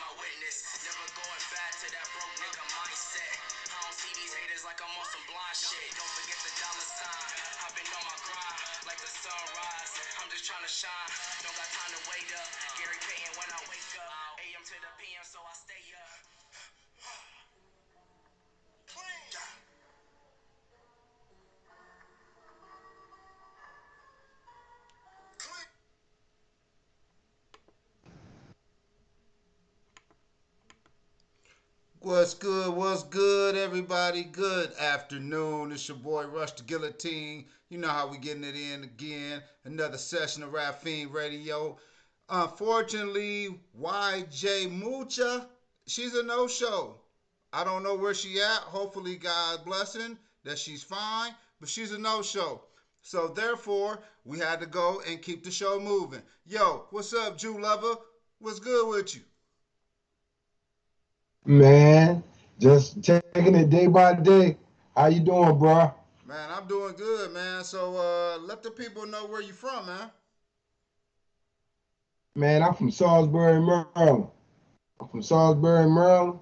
my witness. Never going back to that broke nigga mindset. I don't see these haters like I'm on some blind shit. Don't forget the dollar sign. I've been on my grind like the sunrise. I'm just trying to shine. Don't got time to wait up. Gary Payton when I wake up. AM to the PM, so I stay up. What's good, everybody? Good afternoon. It's your boy Rush the Guillotine. You know how we getting it in again. Another session of Rap Fiend Radio. Unfortunately, YJ Mucha, she's a no-show. I don't know where she at. Hopefully, God blessing that she's fine, but she's a no-show. So therefore, we had to go and keep the show moving. Yo, what's up, Jew lover? What's good with you? Man, just taking it day by day. How you doing, bro? Man, I'm doing good, man. So let the people know where you from, man. Man, I'm from Salisbury, Maryland. I'm from Salisbury, Maryland,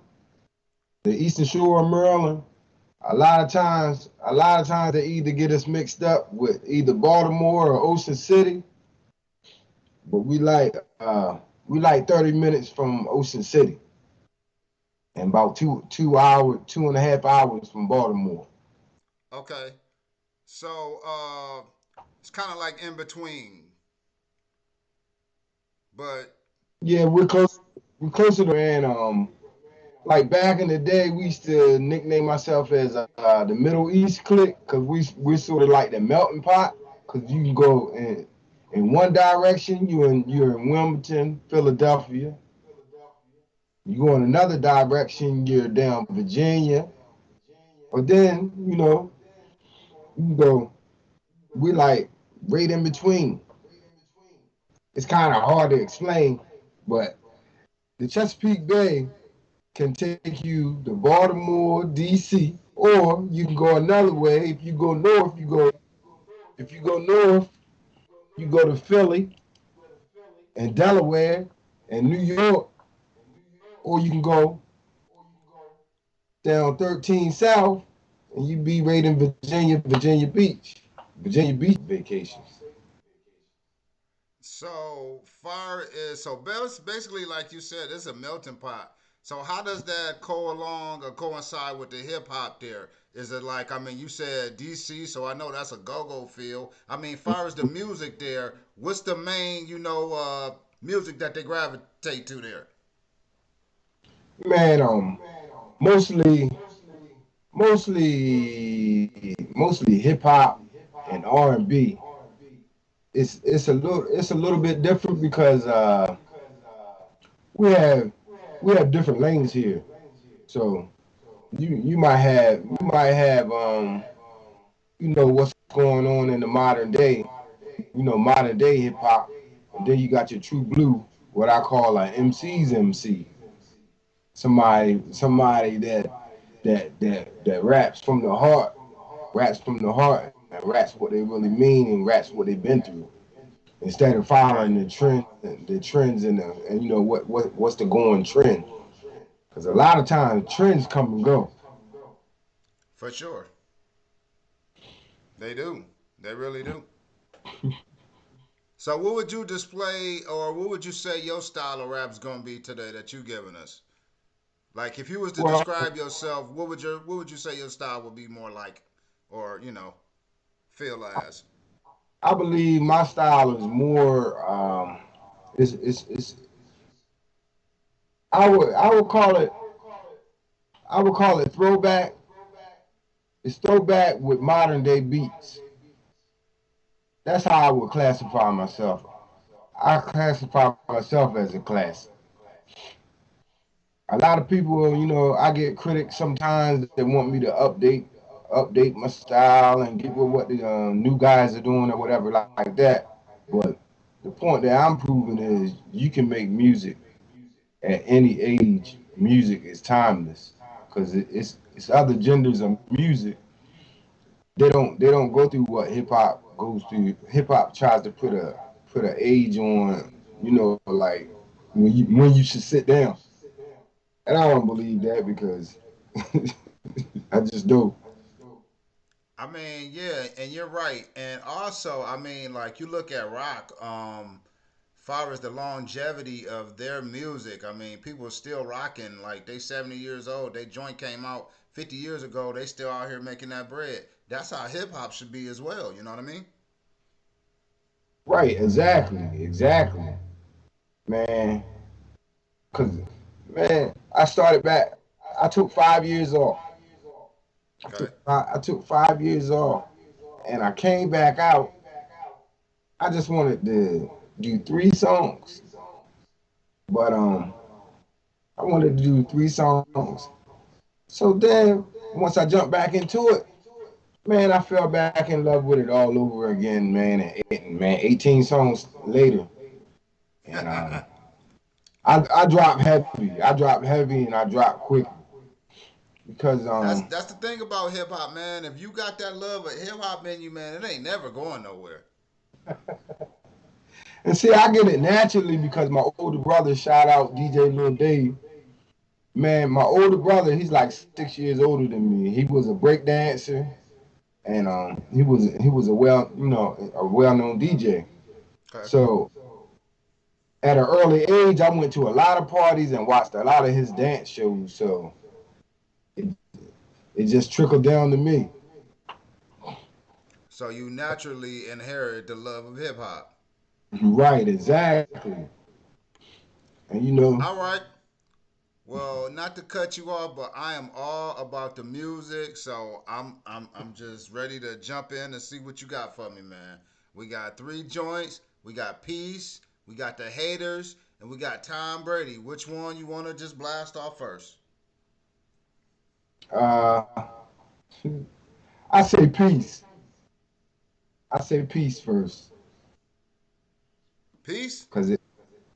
the Eastern Shore of Maryland. A lot of times they either get us mixed up with either Baltimore or Ocean City, but we like 30 minutes from Ocean City and about two hours, 2.5 hours from Baltimore. Okay. So it's kind of like in between, but Yeah, we're closer to and like back in the day, we used to nickname ourselves as the Middle East Clique because we're sort of like the melting pot because you can go in one direction, you're in Wilmington, Philadelphia. You go in another direction, you're down Virginia. But then you go we like right in between. It's kind of hard to explain, but the Chesapeake Bay can take you to Baltimore, D.C., or you can go another way. If you go north, you go to Philly and Delaware and New York, or you can go down 13 South and you be right in Virginia Beach, Virginia Beach vacations. so far is so basically like you said, it's a melting pot. So how does that go along or coincide with the hip hop there? Is it like I mean you said DC, so I know that's a go-go feel. I mean, far as the music there, what's the main music that they gravitate to there? Man, mostly, mostly hip hop and R&B. It's a little bit different because we have we have different lanes here. So you might have what's going on in the modern day, modern day hip hop, and then you got your true blue, what I call an MC's MC, somebody that raps from the heart, and raps what they really mean and raps what they've been through instead of following the trends and what's the going trend. Because a lot of times trends come and go. For sure, they do. They really do. So, what would you display, or what would you say your style of rap's gonna be today that you giving us? Like, if you was to Well, describe yourself, what would you say your style would be more like, or feel as? I believe my style is more it's I would call it throwback. It's throwback with modern day beats. That's how I would classify myself. I classify myself as a classic. A lot of people, I get critics sometimes that want me to update my style and get with what the new guys are doing or whatever like that. But the point that I'm proving is you can make music at any age. Music is timeless because it's other genders of music. They don't go through what hip hop goes through. Hip hop tries to put a age on, like when you should sit down. And I don't believe that because I just do. I mean, yeah, and you're right. And also, I mean, like you look at rock, far as the longevity of their music, I mean, people are still rocking. Like they 70 years old. They joint came out 50 years ago. They still out here making that bread. That's how hip hop should be as well. You know what I mean? Right, exactly, man. Cause man, I started back. I took 5 years off. Okay. I took 5 years off, and I came back out. I just wanted to do 3 songs, but I wanted to do 3 songs. So then, once I jumped back into it, man, I fell back in love with it all over again, man. And man, 18 songs later, and I dropped heavy. I dropped heavy, and I dropped quick because That's the thing about hip hop, man. If you got that love of hip hop in you, man, it ain't never going nowhere. and see, I get it naturally because my older brother, shout out DJ Lil Dave, man, my older brother, he's like 6 years older than me. He was a break dancer, and he was a well known DJ. Okay. So at an early age, I went to a lot of parties and watched a lot of his dance shows. So it, it just trickled down to me. So you naturally inherit the love of hip hop. Right, exactly. And All right. Well, not to cut you off, but I am all about the music, so I'm just ready to jump in and see what you got for me, man. We got three joints. We got Peace. We got the Haters, and we got Tom Brady. Which one you want to just blast off first? uh, I say peace. I say peace first, Peace. cause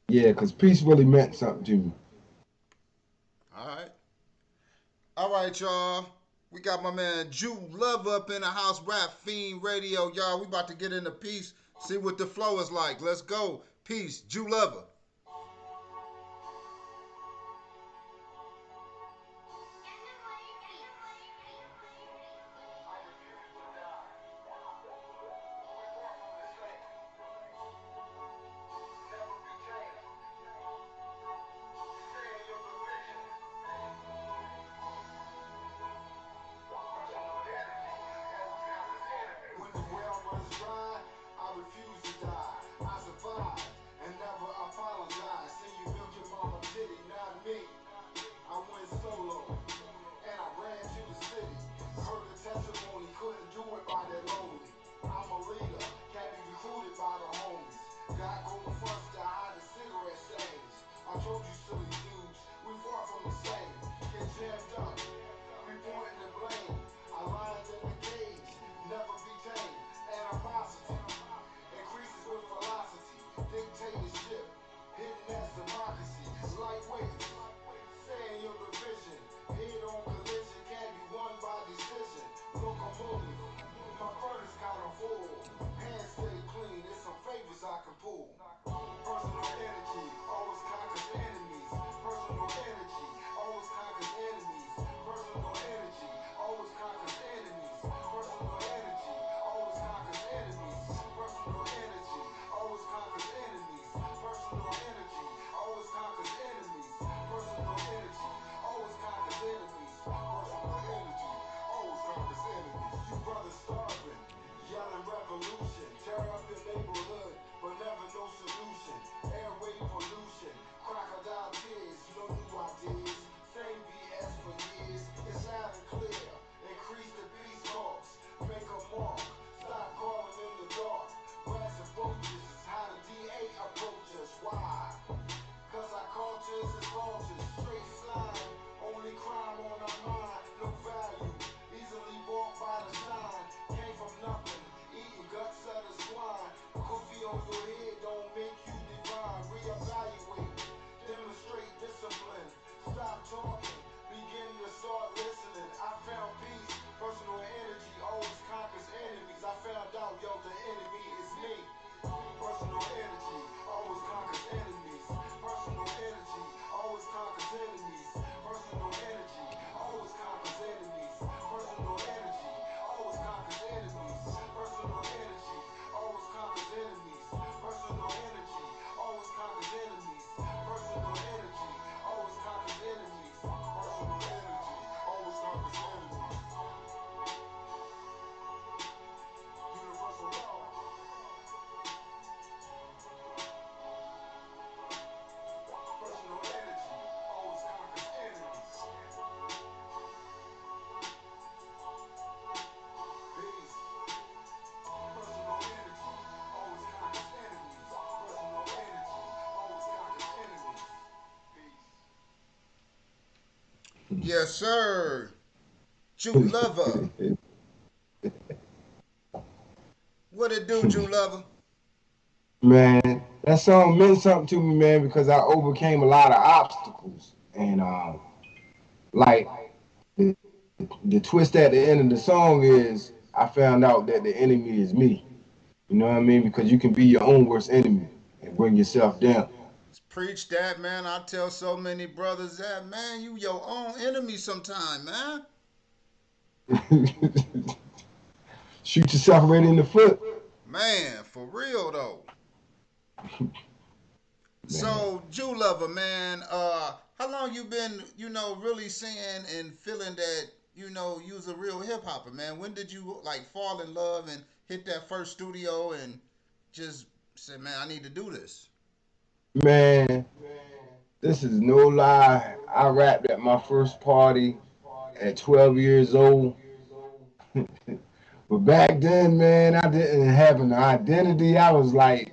yeah, cause peace really meant something to me. All right. All right, y'all. We got my man Jew Love up in the house, Rap Fiend Radio, y'all. We about to get into Peace. See what the flow is like. Let's go. Peace. Jew Lover. When the well runs dry, I refuse to die. I survive and never apologize. Say you built your mama titty, not me. I went solo and I ran to the city. Heard the testimony, couldn't do it by that lonely. I'm a leader, can't be recruited by the homies. Got golden fronts to hide the cigarette stains. I told you silly dudes, we far from the same. Get jammed up, we pointing the blame. I lions in the cage, never be tamed. Animosity increases with velocity. Dictatorship, hidden as democracy. Lightweight, saying your division. Head on collision, can't be won by decision. Locomotive, my furnace kinda full. Hands stay clean, there's some favors I can pull. Personal energy always conquers enemies. Yes, sir. Jew lover. What it do, Jew lover? Man, that song meant something to me, man, because I overcame a lot of obstacles. And like the twist at the end of the song is I found out that the enemy is me. You know what I mean? Because you can be your own worst enemy and bring yourself down. Preach that, man. I tell so many brothers that, man, you your own enemy sometime, man. Shoot yourself right in the foot. Man, for real though. Man. So, Jew lover, man, how long you been, really seeing and feeling that, you's a real hip hopper, man? When did you like fall in love and hit that first studio and just say, man, I need to do this? Man, this is no lie. I rapped at my first party at 12 years old. But back then, man, I didn't have an identity. I was a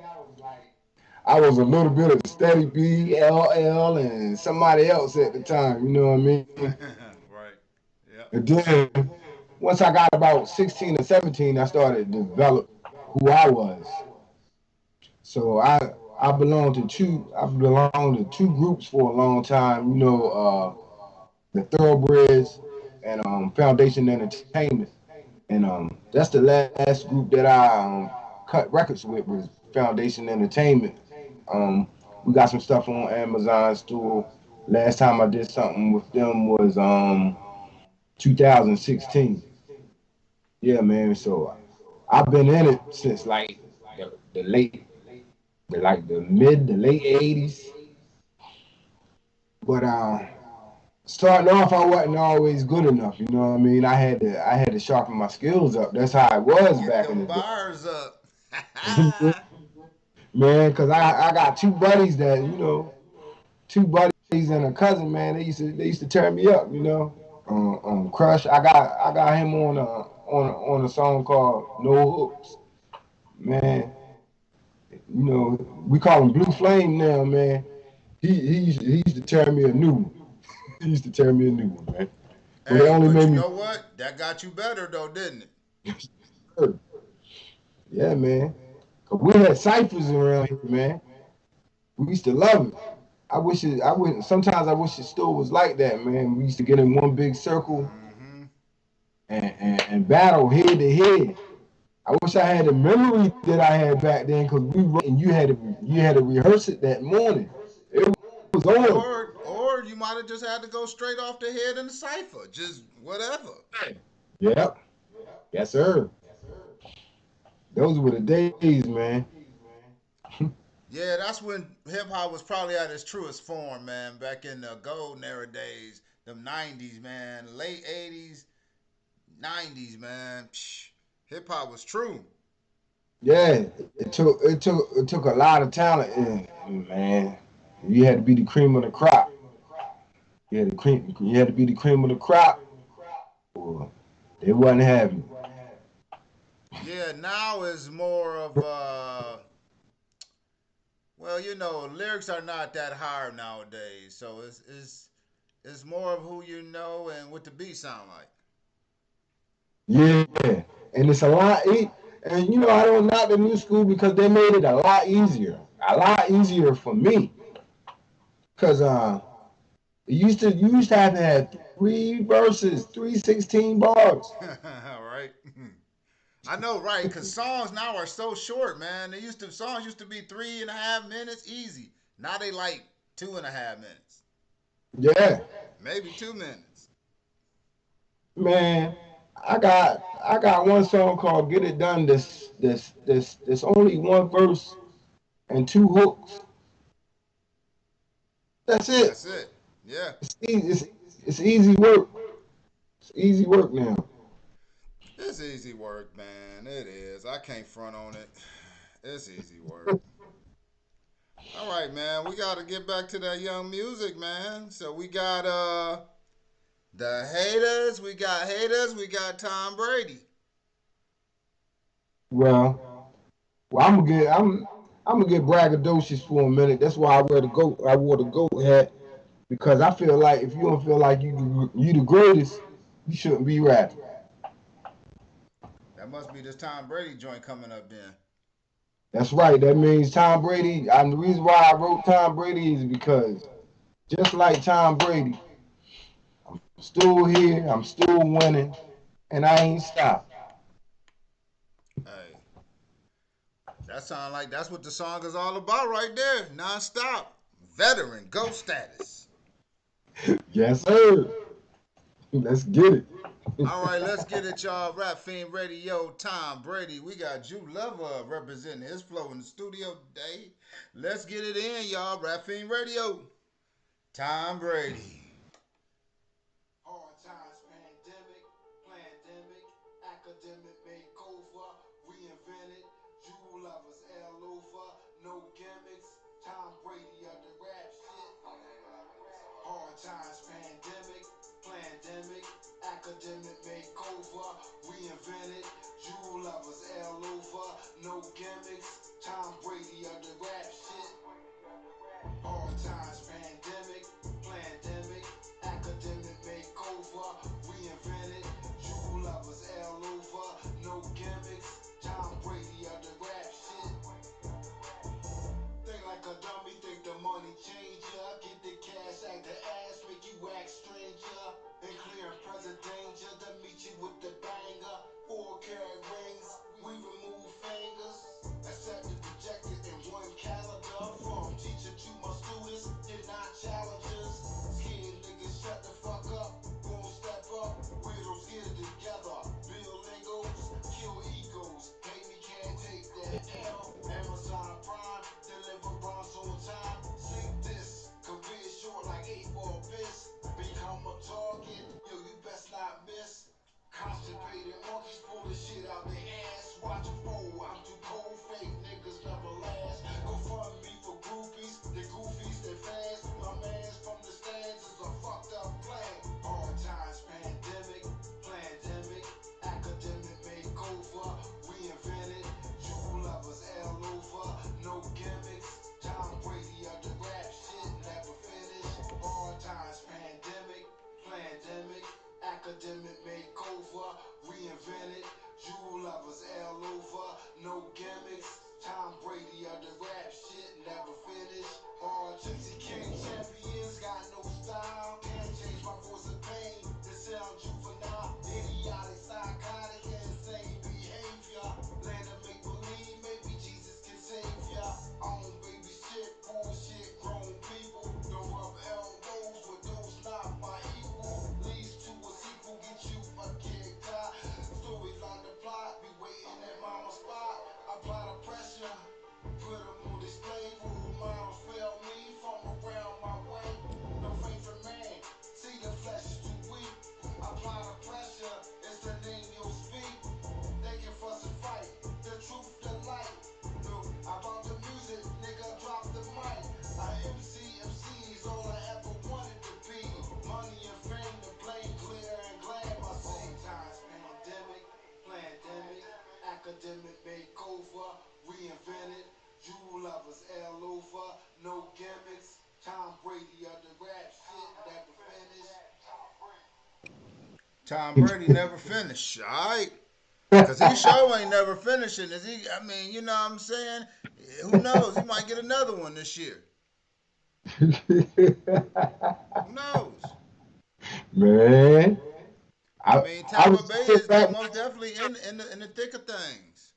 little bit of Steady B, LL, and somebody else at the time. You know what I mean? Right. Yep. And then once I got about 16 or 17, I started to develop who I was. So I belonged to two groups for a long time. The Thoroughbreds and Foundation Entertainment. And that's the last group that I cut records with was Foundation Entertainment. Um, we got some stuff on Amazon store. Last time I did something with them was 2016. Yeah, man. So I've been in it since like the late, the mid, the late '80s. But starting off, I wasn't always good enough. You know what I mean? I had to sharpen my skills up. That's how I was Get back in them the bars up. man. Cause I got two buddies that two buddies and a cousin. Man, they used to turn me up. Crush. I got him on a song called No Hooks. Man, we call him Blue Flame now, man. He used to turn me a new one. He used to turn me a new one, man. But it Hey, only but made you me know what? That got you better though, didn't it? hurt. Yeah, man. 'Cause we had ciphers around here, man. We used to love it. I wish sometimes I wish the store was like that, man. We used to get in one big circle Mm-hmm. and battle head to head. I wish I had the memory that I had back then because we and you had to rehearse it that morning. It was on. Or you might have just had to go straight off the head in the cipher. Just whatever. Yep. Yes, sir. Those were the days, man. Yeah, that's when hip hop was probably at its truest form, man. Back in the golden era days, them '90s, man, late '80s, '90s, man. Hip hop was true. Yeah, it took a lot of talent, man. You had to be the cream of the crop. You had to be the cream of the crop, or they wasn't having it. Yeah, now is more of well, lyrics are not that hard nowadays, so it's more of who you know and what the beat sound like. Yeah, and it's a lot. And I don't knock the new school because they made it a lot easier for me. Cause you used to have three verses, 316 bars. Right. I know, right? Because songs now are so short, man. Songs used to be 3.5 minutes easy. Now they like 2.5 minutes, Yeah, maybe 2 minutes. man. I got one song called "Get It Done." This only one verse and two hooks. That's it. That's it. Yeah, It's easy. It's easy work. It's easy work now. it's easy work, man. It is. I can't front on it. It's easy work. All right, man. We got to get back to that young music, man. So we got the haters. We got Tom Brady. Well, I'm gonna get braggadocious for a minute. That's why I wear the goat. I wore the goat hat. because I feel like if you don't feel like you the greatest, you shouldn't be rapping. That must be this Tom Brady joint coming up then. That's right. That means Tom Brady. And the reason why I wrote Tom Brady is because just like Tom Brady, I'm still here. I'm still winning, and I ain't stopped. Hey, that sound like that's what the song is all about right there. Non-stop. Veteran, go status. Yes, sir. Let's get it. All right, let's get it, y'all. Rap Fiend Radio, Tom Brady. We got Drew Lover representing his flow in the studio today. Let's get it in, y'all. Rap Fiend Radio, Tom Brady. Hard times, pandemic, pandemic, academic makeover, reinvented, Jew lovers, all over, no gimmicks, Tom Brady of the rap shit. Hard times, pandemic, pandemic, academic makeover, reinvented, Jew lovers, all over, no gimmicks, Tom Brady of the rap shit. Hard times, pandemic, pandemic, academic makeover, reinvented, Jew lovers all over, no gimmicks, Tom Brady of the rap shit. Think like a dummy, think the money change ya. Get the cash, act the ass, make you act stranger. And clear present danger to meet you with the banger. 4 carat rings, we remove fingers. Accepted, rejected in one calendar. From teacher to my students, you're not challengers. Scared niggas, shut the fuck up. Won't step up, weirdos get it together. Build Legos, kill egos. Hate me, can't take that L. Amazon Prime, deliver bronze on time. Sleep this, career short like 8 ball piss. Become a target, yo, you best not miss. Constipated monkeys pull the shit out their ass. Watch them fold, I'm too cold, fake niggas never last. Go fund me for groupies, the goofies they fast. My mans from the stands is a fucked up plan. Hard times, pandemic, pandemic, academic makeover, reinvented, Jew lovers all over, no gimmicks, Tom Brady of the rap shit, never finished. Hard times, pandemic, pandemic, academic makeover, reinvented, Jew lovers all over, no gimmicks, Tom Brady of the rap shit, never finished. Hard gypsy king champions got no style, can't change my voice of pain to sound juvenile, idiotic, psychotic, insane behavior. Land of make believe, maybe Jesus can save ya. On baby shit, bullshit, grown people don't rub elbows with those not my equal. Leads to a sequel, get you a kick out. Storyline the plot, be waiting at mama's spot. Apply the pressure, put them on display. Rule models fail me from around my way. No faith in man, see the flesh is too weak. Apply the pressure, it's the name you'll speak. They can fuss and fight, the truth, the light. No, about the music, nigga, drop the mic. MC is all I ever wanted to be. Money and fame, the blame clear and glad. My same times, pandemic, pandemic, academic makeover, reinvented, Jew lovers all over, no gimmicks. Tom Brady of the rap shit, never finished. Tom Brady never finished. All right. Cause he sure ain't never finishing. Is he? I mean, you know what I'm saying? Who knows? He might get another one this year. Who knows? Man, I I mean, I Tampa was Bay sitting is they back, most definitely in the thick of things.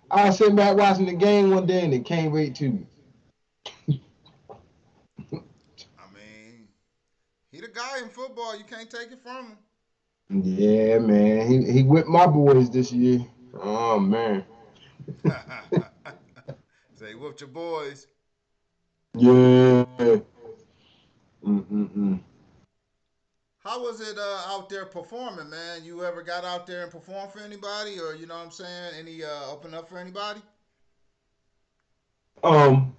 I was sitting back watching the game one day and it came right to me. I mean, he the guy in football. You can't take it from him. Yeah, man, he whipped my boys this year. Oh man, Say, whooped your boys. yeah. Mm-mm-mm. How was it out there performing, man? You ever got out there and performed for anybody, or you know what I'm saying? Any open up for anybody? Um,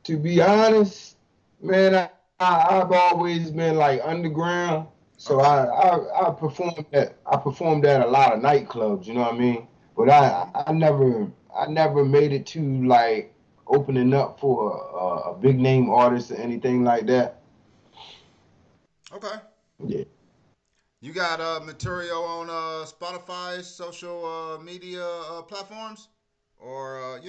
to be honest, man, I've always been like underground, so Okay. I performed at a lot of nightclubs. You know what I mean? But Mm-hmm. I never made it to like opening up for a big name artist or anything like that. Okay. Yeah. You got material on Spotify, social media platforms, or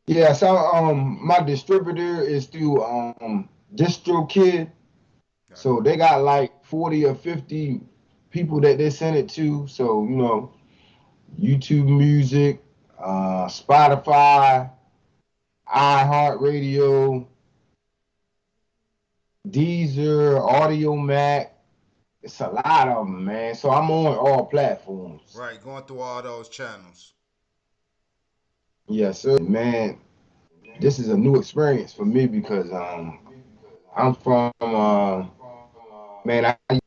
Yeah, so my distributor is through DistroKid. Okay. So they got like 40 or 50 people that they send it to. So, YouTube Music, Spotify, iHeartRadio, Deezer, Audio Mac. It's a lot of them, man. So I'm on all platforms. Right, going through all those channels. Yes, sir. Man, this is a new experience for me because I'm from man, I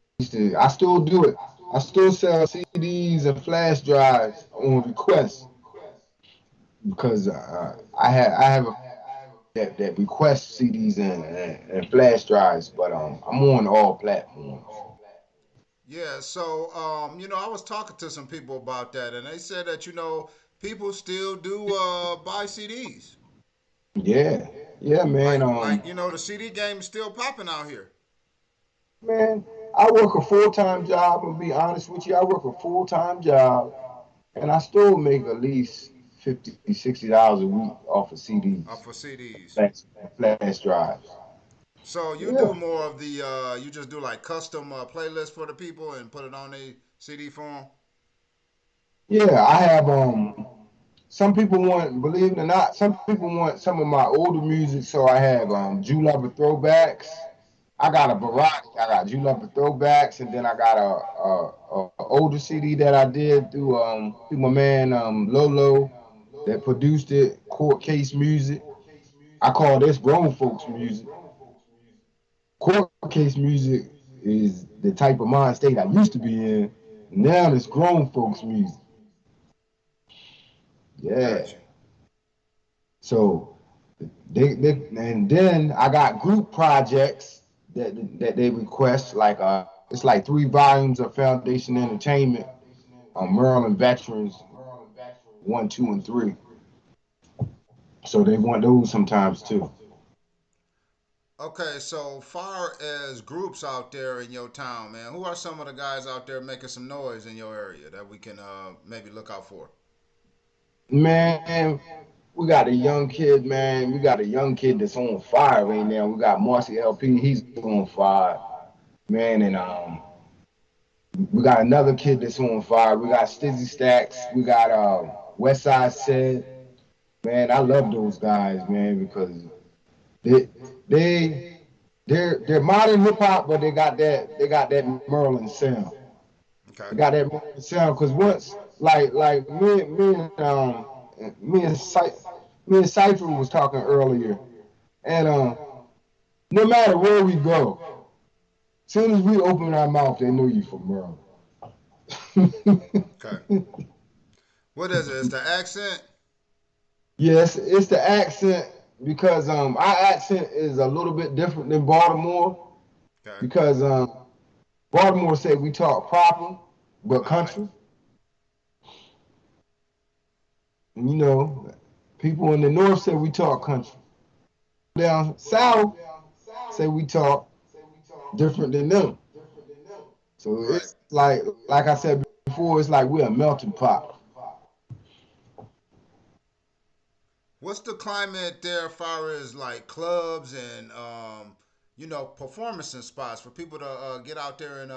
still do it. I still sell CDs and flash drives on request because I have a that request CDs and flash drives, but I'm on all platforms. Yeah, so I was talking to some people about that, and they said that people still do buy CDs. Yeah, yeah, man. Like the CD game is still popping out here. Man, I work a full time job. And be honest with you, I work a full time job, and I still make at least 50, $60 a week off of CDs, For CDs. flash, flash drives. So you Yeah, do more of the you just do like custom playlists for the people and put it on a CD form. yeah. I have some people want, believe it or not, some people want some of my older music. So I have Jew Lover throwbacks. I got a variety. I got Jew Lover throwbacks, and then I got a older CD that I did through my man Lolo that produced it. Court Case Music. I call this grown folks music. Court Case Music is the type of mind state I used to be in. Now it's grown folks music. Yeah. Got you. So and then I got group projects that they request like it's like 3 volumes of Foundation Entertainment on Maryland veterans 1, 2, and 3. So they want those sometimes too. Okay, so far as groups out there in your town, man, who are some of the guys out there making some noise in your area that we can maybe look out for? Man, we got a young kid, man. We got a young kid that's on fire right now. We got Marcy LP, he's on fire, man, and we got another kid that's on fire. We got Stizzy Stacks. We got West Side Said. Man, I love those guys, man, because they they they're modern hip hop, but they got that Merlin sound. They Okay. got that Merlin sound because once like me and Cy- me and Cypher was talking earlier, and no matter where we go, as soon as we open our mouth, they know you from Merlin. Okay. What is it? It's the accent. Yes, it's the accent because our accent is a little bit different than Baltimore Okay. because Baltimore say we talk proper but All right. country. And, people in the north say we talk country. Down south say we talk different than them. So Right. it's like I said before, it's like we're a melting pot. What's the climate there as far as like clubs and performance spots for people to get out there and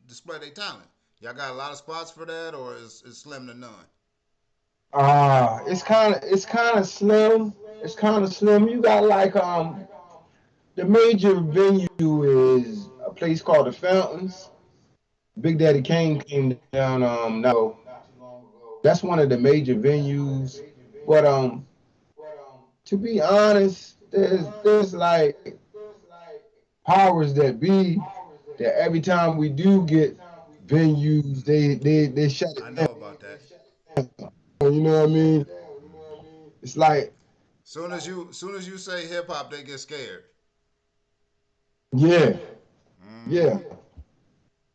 display their talent? Y'all got a lot of spots for that, or is slim to none? It's kind of slim. It's kind of slim. You got like the major venue is a place called the Fountains. Big Daddy Kane came down not too long ago. That's one of the major venues. But to be honest, there's like powers that be that every time we do get venues, they shut I it know about that. down. You know what I mean? It's like, Soon as you say hip hop, they get scared. yeah, Mm-hmm. yeah.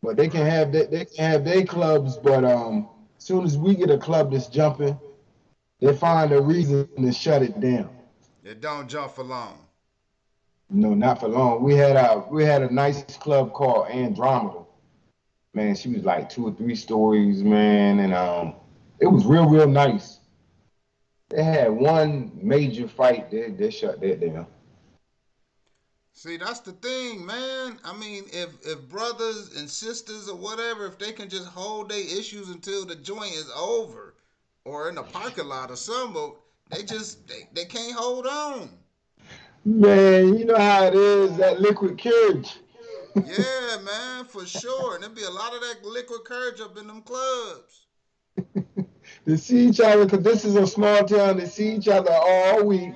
But they can Right. have that. They can have their clubs. But as soon as we get a club that's jumping, They find a reason to shut it down. It don't jump for long. No, not for long. We had a nice club called Andromeda. Man, she was like 2 or 3 stories, man, and it was real nice. They had one major fight. They shut that down. See, that's the thing, man. I mean, if brothers and sisters or whatever, if they can just hold their issues until the joint is over, or in a parking lot or something, they can't hold on. Man, you know how it is, that liquid courage. Yeah, man, for sure. And there'll be a lot of that liquid courage up in them clubs. They see each other, because this is a small town. They see each other all week,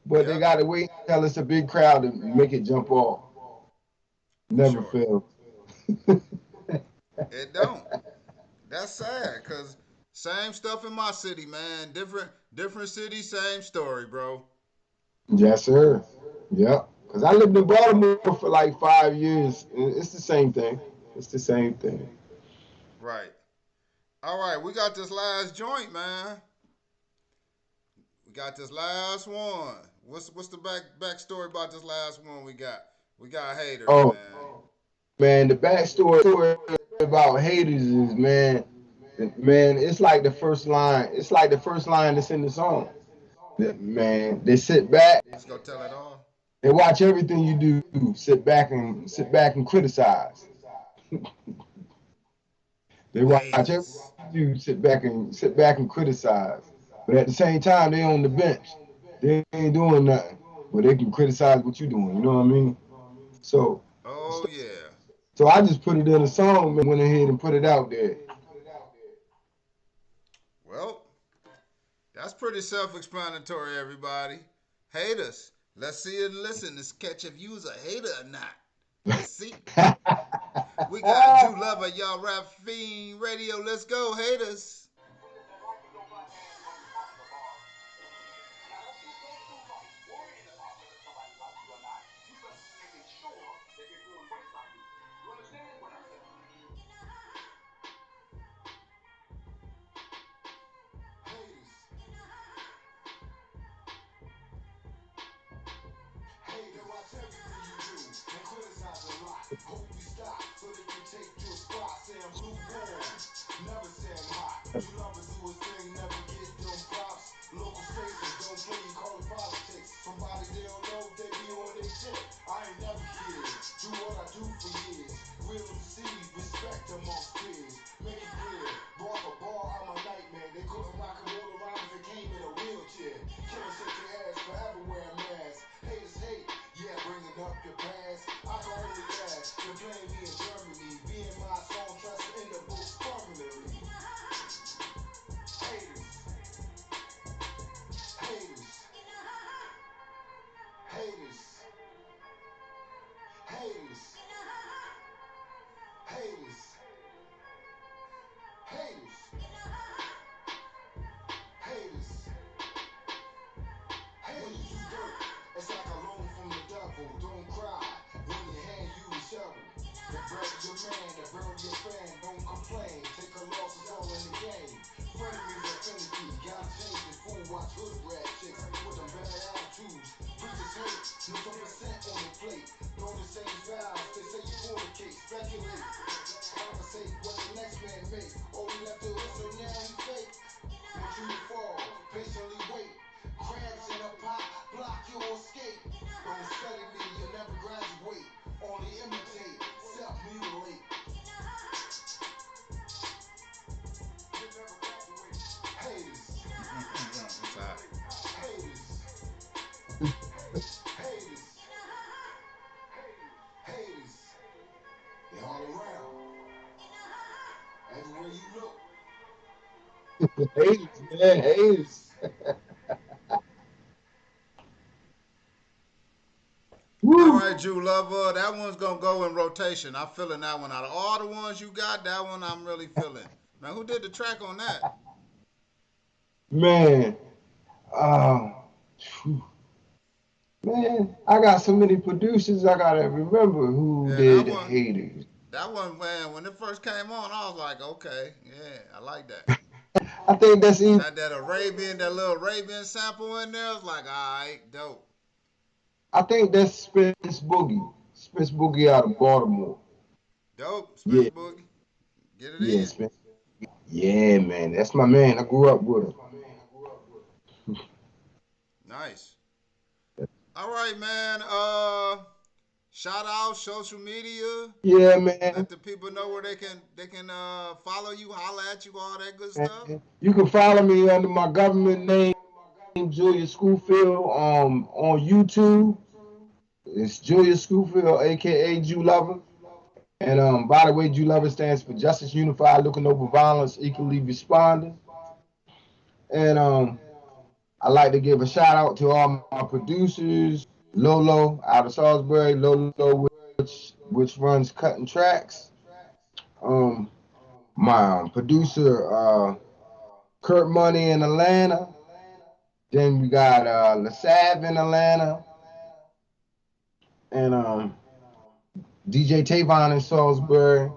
but they Yep, got to wait until it's a big crowd to make it jump off. for Never sure. fails. It don't. That's sad, cause same stuff in my city, man. Different city, same story, bro. Yes, sir. Yep. Because I lived in Baltimore for like 5 years. It's the same thing. It's the same thing. Right. All right, we got this last joint, man. We got this last one. What's the backstory about this last one we got? We got haters, Oh, man. man, the backstory about haters is, man, it's like the first line. It's like the first line that's in the song. Man, they sit back, Let's go tell it all. they watch everything you do, sit back and criticize. They watch everything Haters. you do, sit back and criticize. But at the same time, they on the bench. They ain't doing nothing, but they can criticize what you doing. You know what I mean? So, Oh yeah. so I just put it in a song, man. Went ahead and put it out there. Well, that's pretty self-explanatory, everybody. Haters. Let's see and listen to catch if you was a hater or not. Let's see. We got Jew Lover, y'all rap fiend radio. Let's go, haters. They watch everything you do and criticize a lot. Hope you stop so they can take your spot. Say I'm lukewarm, never say I'm hot. You love to do a thing, never get them props. Local stations don't play, you call it politics. Somebody they don't know, they be on their shit. I ain't never here, do what I do for years. Real MCs, respect amongst peers. Make it clear, bar for bar, I'm a nightmare. They couldn't rock and roll around if it came in a wheelchair. Killers shake your ass, forever wear a mask. Haters hate, yeah, bringing up your past. I can only ask, you're playing me in Germany. Being my song, trust in the books permanently. Haters, haters, haters, haters, haters, haters, haters. Hey, when you do dirt, it's like a loan from the devil. Don't cry when your hand you the shovel. They bury your man, they bury your fan. Don't complain, take a loss, it's all in the game. Frenemies affinity, gotta change the fool. Watch hood rat chicks with them bad attitudes. Preachers hate, no some percent on the plate. Know the same vows, they say you fornicate, speculate. Conversate what the next man make. All we left to us, so now he fake. Want you to fall, patiently wait. Crabs in a pot, block your escape. Don't study me, you'll never graduate. Only imitate, self-mutilate. You never graduate. Haters, It's hot. haters, haters, haters. They all around. Everywhere you look, Haters, man, haters. haters. All Woo, right, Jew Lover. That one's gonna go in rotation. I'm feeling that one. Out of all the ones you got, that one I'm really feeling. Man, who did the track on that? man. Um, phew. Man, I got so many producers. I gotta remember who Yeah, did the haters. that one, man. When it first came on, I was like, okay, yeah, I like that. I think that's easy. Had that Arabian, that little Arabian sample in there. It's like, all right, dope. I think that's Spence Boogie. Spence Boogie out of Baltimore. Dope. Spence Yeah, Boogie. Get it yeah, in. Spence. Yeah, man, that's my man. I grew up with him. Nice. All right, man. Shout out social media. Yeah, man. Let the people know where they can follow you, holla at you, all that good stuff. And you can follow me under my government name, Julius Schofield, on YouTube. It's Julius Schofield, aka Jew Lover. And by the way, Jew Lover stands for Justice Unified, looking over violence, equally responding. And I like to give a shout out to all my producers, Lolo out of Salisbury, Lolo which runs Cutting Tracks. Um, my producer, Kurt Money in Atlanta. Then we got LaSav in Atlanta, and DJ Tavon in Salisbury.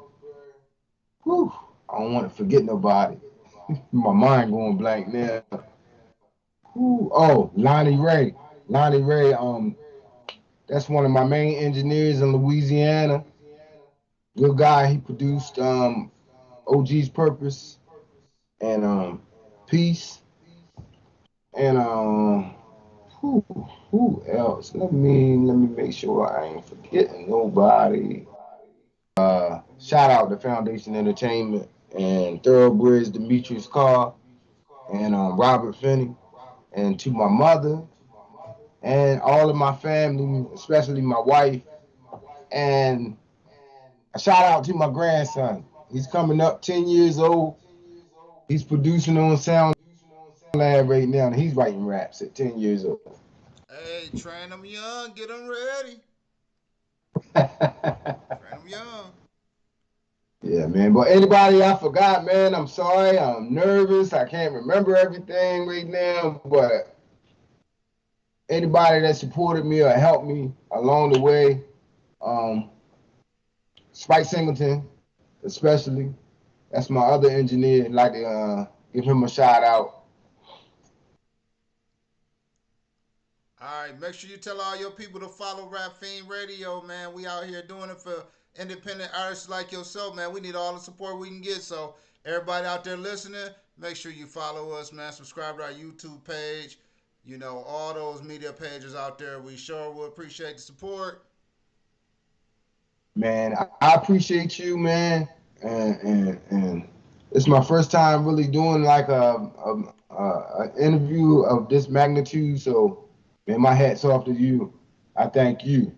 Whew, I don't want to forget nobody. My mind going blank now. Whew, oh, Lonnie Ray. Lonnie Ray, that's one of my main engineers in Louisiana. Good guy. He produced OG's Purpose and Peace. And who who else? Let me make sure I ain't forgetting nobody. Shout out to Foundation Entertainment and Thoroughbreds Demetrius Carr and Robert Finney, and to my mother and all of my family, especially my wife, and a shout out to my grandson. He's coming up 10 years old. He's producing on Sound Lab right now, and he's writing raps at 10 years old. Hey, train them young, get them ready. Train them young. Yeah, man. But anybody I forgot, man, I'm sorry. I'm nervous. I can't remember everything right now. But anybody that supported me or helped me along the way, um, Spike Singleton, especially. That's my other engineer. I'd like to give him a shout out. All right, make sure you tell all your people to follow Rap Fiend Radio, man. We out here doing it for independent artists like yourself, man. We need all the support we can get. So everybody out there listening, make sure you follow us, man. Subscribe to our YouTube page. You know, all those media pages out there. We sure will appreciate the support. Man, I appreciate you, man. And it's my first time really doing like a interview of this magnitude. So, man, my hat's off to you. I thank you.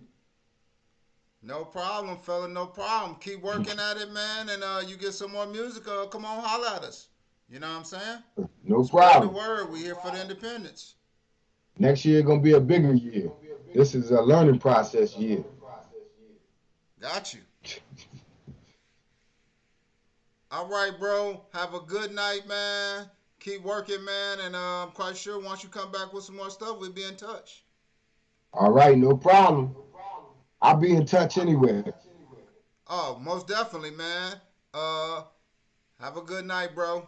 No problem, fella. No problem. Keep working at it, man. And you get some more music. Come on, holla at us. You know what I'm saying? No Spread the problem. word. We here for the independence. Next year gonna be a bigger year. This is a learning process year. Got you. All right, bro. Have a good night, man. Keep working, man. And I'm quite sure once you come back with some more stuff, we'll be in touch. All right, no problem. I'll be in touch anyway. Oh, most definitely, man. Uh, have a good night, bro.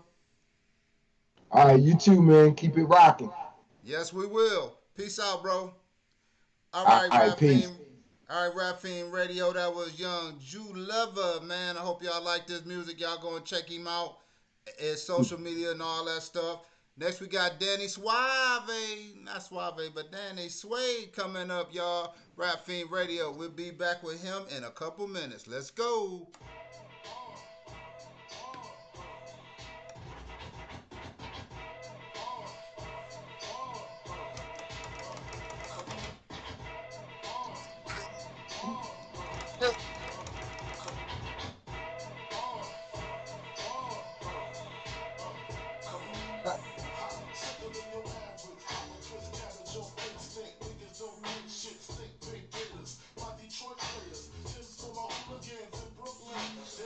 All right, you too, man. Keep it rocking. Yes, we will. Peace out, bro. All All right, right, Rap peace. Fiend. All right, Rap Fiend Radio. That was Young Jew Lover, man. I hope y'all like this music. Y'all go and check him out. His social media and all that stuff. Next, we got Danny Suave. Not Suave, but Danny Suede coming up, y'all. Rap Fiend Radio. We'll be back with him in a couple minutes. Let's go.